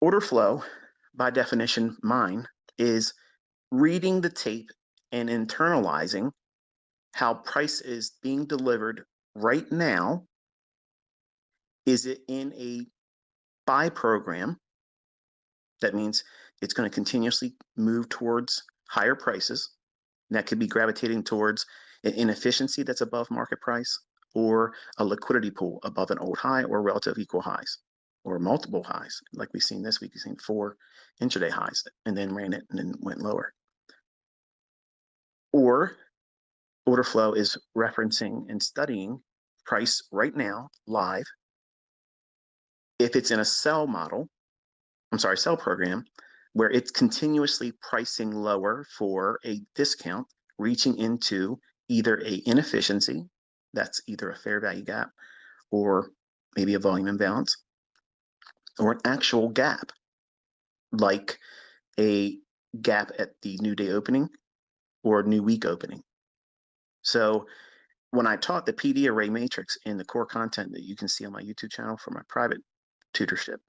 Order flow, by definition, mine, is reading the tape and internalizing how price is being delivered right now. Is it in a buy program? That means it's going to continuously move towards higher prices. And that could be gravitating towards an inefficiency that's above market price or a liquidity pool above an old high or relative equal highs or multiple highs. Like we've seen this week, we've seen 4 intraday highs and then ran it and then went lower. Or order flow is referencing and studying price right now, live. If it's in a sell sell program, where it's continuously pricing lower for a discount, reaching into either a inefficiency, that's either a fair value gap or maybe a volume imbalance, or an actual gap, like a gap at the new day opening or new week opening. So when I taught the PD array matrix in the core content that you can see on my YouTube channel for my private tutorship,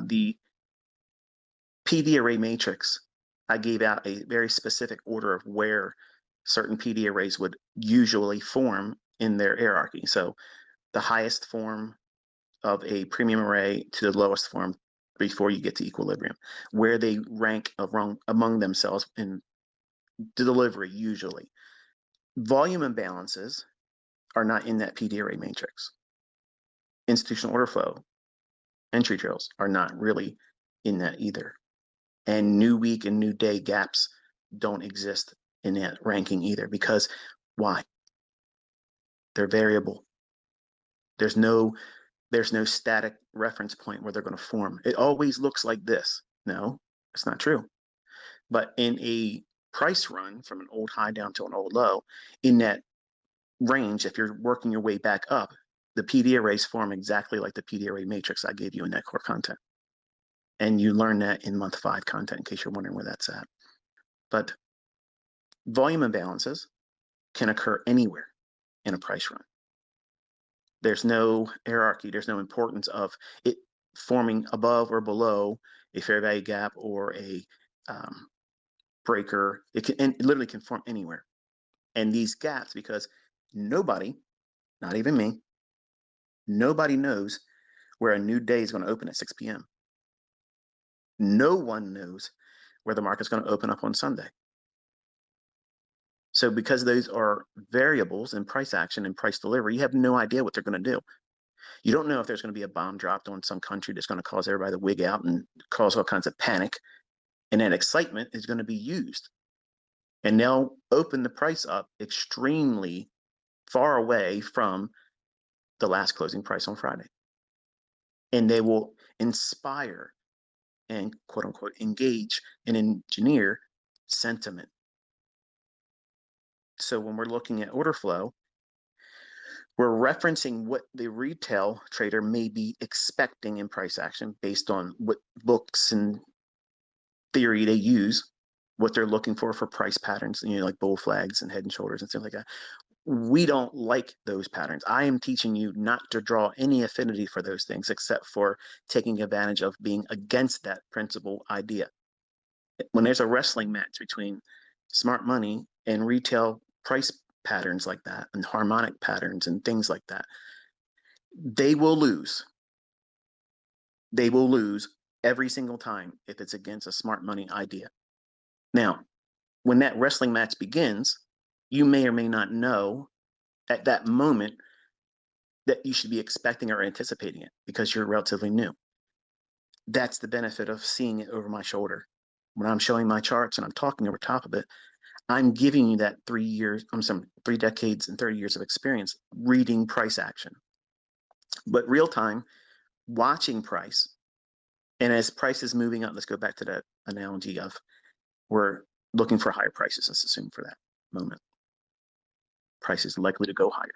the PD array matrix, I gave out a very specific order of where certain PD arrays would usually form in their hierarchy. So the highest form of a premium array to the lowest form before you get to equilibrium, where they rank among themselves in delivery usually. Volume imbalances are not in that PD array matrix. Institutional order flow entry trails are not really in that either. And new week and new day gaps don't exist in that ranking either, because why? They're variable. There's no static reference point where they're going to form. It always looks like this. No, it's not true. But in a price run from an old high down to an old low, in that range, if you're working your way back up, the PD arrays form exactly like the PD array matrix I gave you in that core content. And you learn that in month 5 content, in case you're wondering where that's at. But volume imbalances can occur anywhere in a price run. There's no hierarchy. There's no importance of it forming above or below a fair value gap or a breaker. It literally can form anywhere. And these gaps, because nobody, not even me, nobody knows where a new day is going to open at 6 p.m. No one knows where the market's going to open up on Sunday. So because those are variables in price action and price delivery, you have no idea what they're going to do. You don't know if there's going to be a bomb dropped on some country that's going to cause everybody to wig out and cause all kinds of panic. And that excitement is going to be used. And they'll open the price up extremely far away from the last closing price on Friday. And they will inspire and quote unquote engage and engineer sentiment. So when we're looking at order flow, we're referencing what the retail trader may be expecting in price action based on what books and theory they use, what they're looking for price patterns, like bull flags and head and shoulders and things like that. We don't like those patterns. I am teaching you not to draw any affinity for those things, except for taking advantage of being against that principal idea. When there's a wrestling match between smart money and retail price patterns like that, and harmonic patterns and things like that, they will lose. They will lose every single time if it's against a smart money idea. Now, when that wrestling match begins, you may or may not know at that moment that you should be expecting or anticipating it because you're relatively new. That's the benefit of seeing it over my shoulder. When I'm showing my charts and I'm talking over top of it, I'm giving you that 3 decades and 30 years of experience reading price action. But real time, watching price, and as price is moving up, let's go back to that analogy of we're looking for higher prices. Let's assume for that moment. Price is likely to go higher.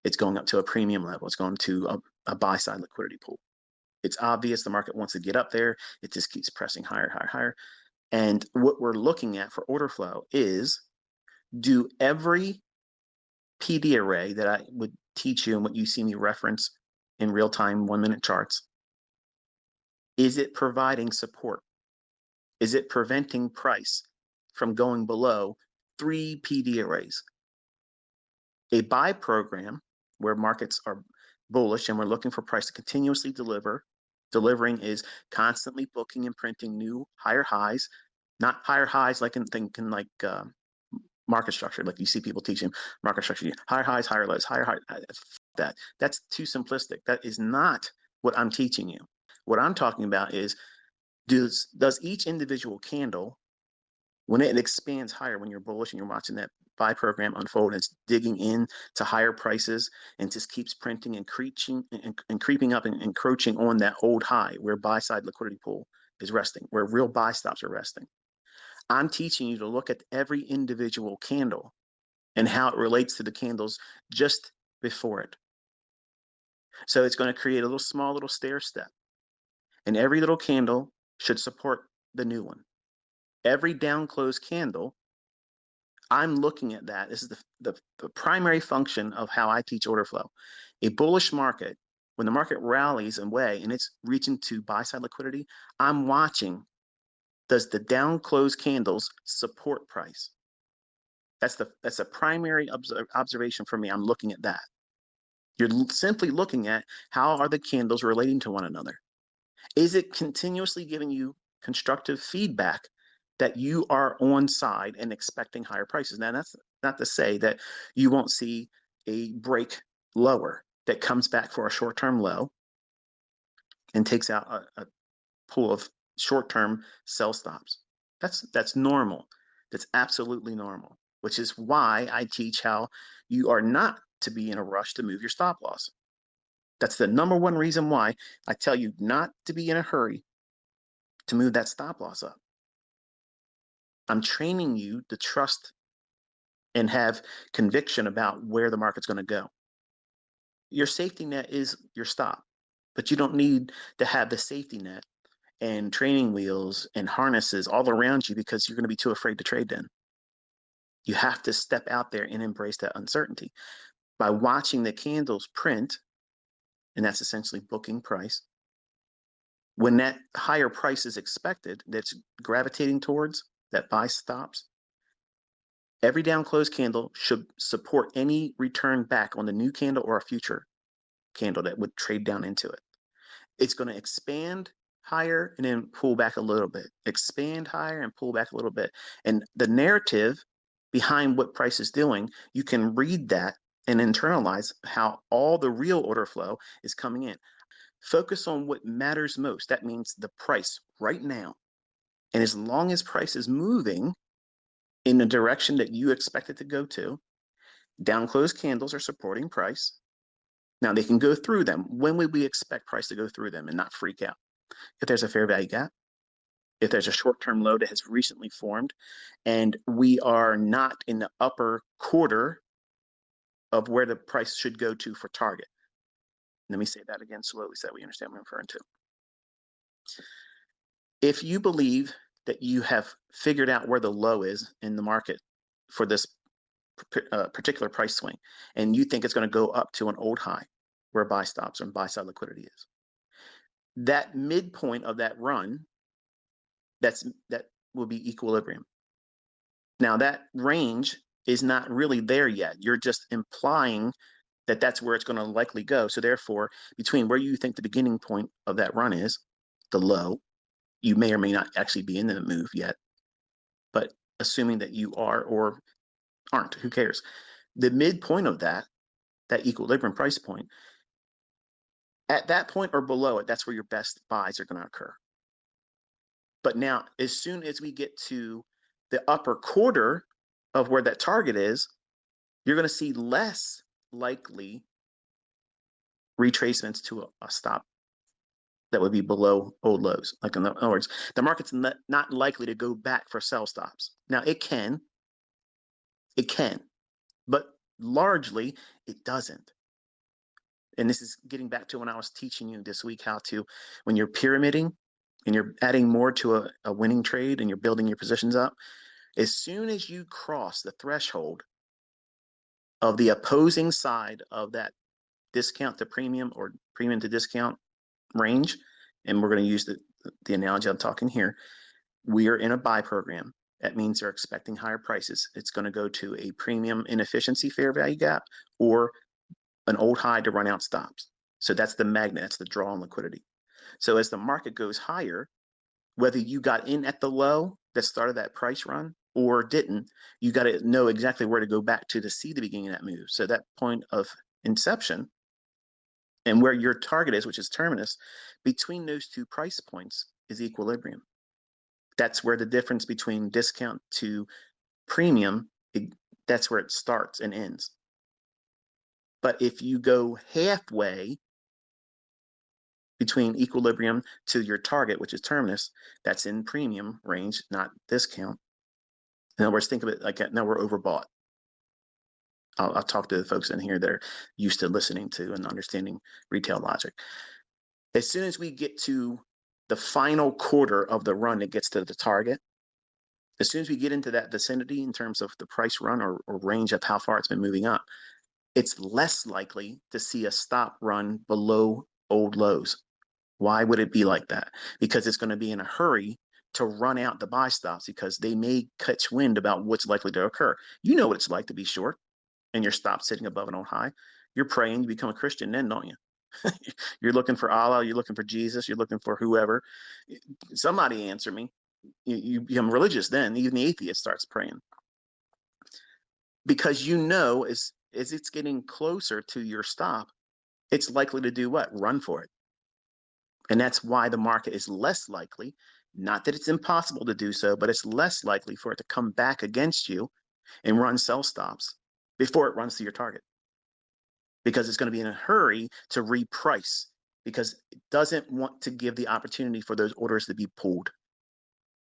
It's going up to a premium level. It's going to a buy-side liquidity pool. It's obvious the market wants to get up there. It just keeps pressing higher, higher, higher. And what we're looking at for order flow is, do every PD array that I would teach you and what you see me reference in real-time 1-minute charts, Is it providing support? Is it preventing price from going below 3 PD arrays? A buy program where markets are bullish and we're looking for price to continuously deliver. Delivering is constantly booking and printing new higher highs, not higher highs like in thinking like market structure, like you see people teaching market structure, higher highs, higher lows, higher high. That's too simplistic. That is not what I'm teaching you. What I'm talking about is does each individual candle, when it expands higher, when you're bullish and you're watching that buy program unfold, and it's digging in to higher prices and just keeps printing and creeping up and encroaching on that old high where buy side liquidity pool is resting, where real buy stops are resting. I'm teaching you to look at every individual candle and how it relates to the candles just before it. So it's going to create a small little stair step, and every little candle should support the new one. Every down close candle, I'm looking at that. This is the primary function of how I teach order flow. A bullish market, when the market rallies away and it's reaching to buy side liquidity, I'm watching, does the down close candles support price? That's a primary observation for me. I'm looking at that. You're simply looking at how are the candles relating to one another. Is it continuously giving you constructive feedback that you are on side and expecting higher prices? Now, that's not to say that you won't see a break lower that comes back for a short-term low and takes out a pool of short-term sell stops. That's normal. That's absolutely normal, which is why I teach how you are not to be in a rush to move your stop loss. That's the number one reason why I tell you not to be in a hurry to move that stop loss up. I'm training you to trust and have conviction about where the market's going to go. Your safety net is your stop, but you don't need to have the safety net and training wheels and harnesses all around you because you're going to be too afraid to trade then. You have to step out there and embrace that uncertainty by watching the candles print, and that's essentially booking price. When that higher price is expected, that's gravitating towards that buy stops, every down close candle should support any return back on the new candle or a future candle that would trade down into it. It's going to expand higher and then pull back a little bit, expand higher and pull back a little bit. And the narrative behind what price is doing, you can read that and internalize how all the real order flow is coming in. Focus on what matters most. That means the price right now. And as long as price is moving in the direction that you expect it to go to, down close candles are supporting price. Now they can go through them. When would we expect price to go through them and not freak out? If there's a fair value gap, if there's a short-term low that has recently formed, and we are not in the upper quarter of where the price should go to for target. Let me say that again slowly so that we understand what I'm referring to. If you believe that you have figured out where the low is in the market for this particular price swing, and you think it's going to go up to an old high where buy stops and buy side liquidity is, that midpoint of that run, that will be equilibrium. Now that range is not really there yet. You're just implying that that's where it's going to likely go. So therefore, between where you think the beginning point of that run is, the low, you may or may not actually be in the move yet, but assuming that you are or aren't, who cares? The midpoint of that equilibrium price point, at that point or below it, that's where your best buys are going to occur. But now, as soon as we get to the upper quarter of where that target is, you're going to see less likely retracements to a stop that would be below old lows. Like in other words, the market's not likely to go back for sell stops. Now it can, but largely it doesn't. And this is getting back to when I was teaching you this week how to, when you're pyramiding and you're adding more to a winning trade and you're building your positions up, as soon as you cross the threshold of the opposing side of that discount to premium or premium to discount range, and we're going to use the the analogy I'm talking here, we are in a buy program. That means they're expecting higher prices. It's going to go to a premium inefficiency fair value gap or an old high to run out stops. So that's the magnet, that's the draw on liquidity. So as the market goes higher, whether you got in at the low that started that price run or didn't, you got to know exactly where to go back to see the beginning of that move. So that point of inception and where your target is, which is terminus, between those two price points is equilibrium. That's where the difference between discount to premium, that's where it starts and ends. But if you go halfway between equilibrium to your target, which is terminus, that's in premium range, not discount. In other words, think of it like now we're overbought. I'll talk to the folks in here that are used to listening to and understanding retail logic. As soon as we get to the final quarter of the run that gets to the target, as soon as we get into that vicinity in terms of the price run or range of how far it's been moving up, it's less likely to see a stop run below old lows. Why would it be like that? Because it's going to be in a hurry to run out the buy stops because they may catch wind about what's likely to occur. You know what it's like to be short and your stop sitting above an old high. You're praying you become a Christian then, don't you? You're looking for Allah, you're looking for Jesus, you're looking for whoever. Somebody answer me. You become religious then. Even the atheist starts praying. Because you know as it's getting closer to your stop, it's likely to do what? Run for it. And that's why the market is less likely, not that it's impossible to do so, but it's less likely for it to come back against you and run sell stops before it runs to your target. Because it's going to be in a hurry to reprice because it doesn't want to give the opportunity for those orders to be pulled.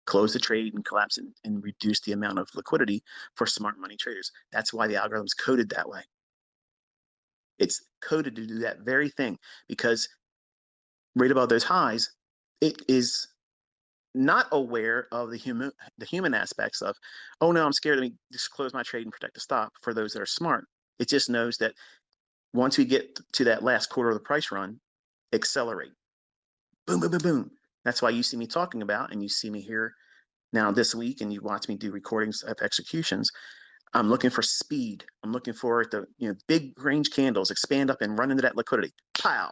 Close the trade and collapse and reduce the amount of liquidity for smart money traders. That's why the algorithm's coded that way. It's coded to do that very thing because right above those highs, it is not aware of the human aspects of, oh no, I'm scared. Let me just close my trade and protect the stop. For those that are smart, it just knows that once we get to that last quarter of the price run, accelerate. Boom, boom, boom, boom. That's why you see me talking about, and you see me here now this week, and you watch me do recordings of executions. I'm looking for speed. I'm looking for the big range candles expand up and run into that liquidity. Pow.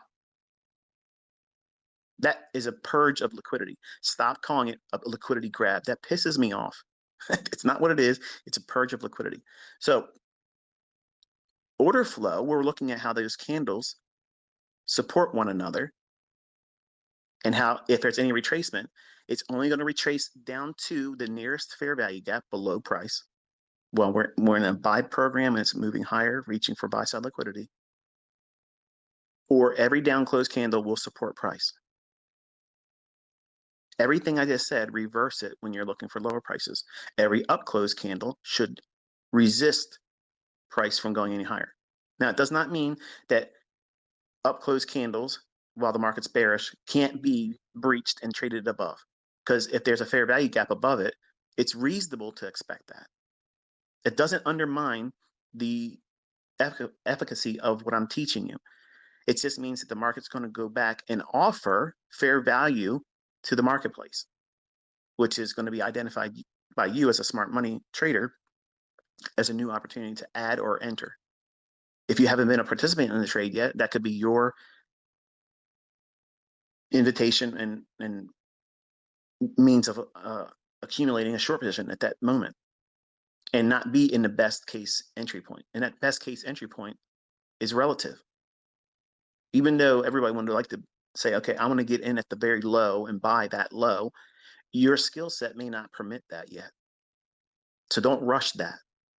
That is a purge of liquidity. Stop calling it a liquidity grab. That pisses me off. It's not what it is. It's a purge of liquidity. So order flow, we're looking at how those candles support one another and how if there's any retracement, it's only going to retrace down to the nearest fair value gap below price. Well, we're in a buy program and it's moving higher, reaching for buy side liquidity. Or every down close candle will support price. Everything I just said, reverse it when you're looking for lower prices. Every up close candle should resist price from going any higher. Now, it does not mean that up close candles, while the market's bearish, can't be breached and traded above. Because if there's a fair value gap above it, it's reasonable to expect that. It doesn't undermine the efficacy of what I'm teaching you. It just means that the market's going to go back and offer fair value to the marketplace, which is going to be identified by you as a smart money trader as a new opportunity to add or enter. If you haven't been a participant in the trade yet, that could be your invitation and means of accumulating a short position at that moment and not be in the best case entry point. And that best case entry point is relative. Even though everybody would like to say, okay, I want to get in at the very low and buy that low, your skill set may not permit that yet. So don't rush that.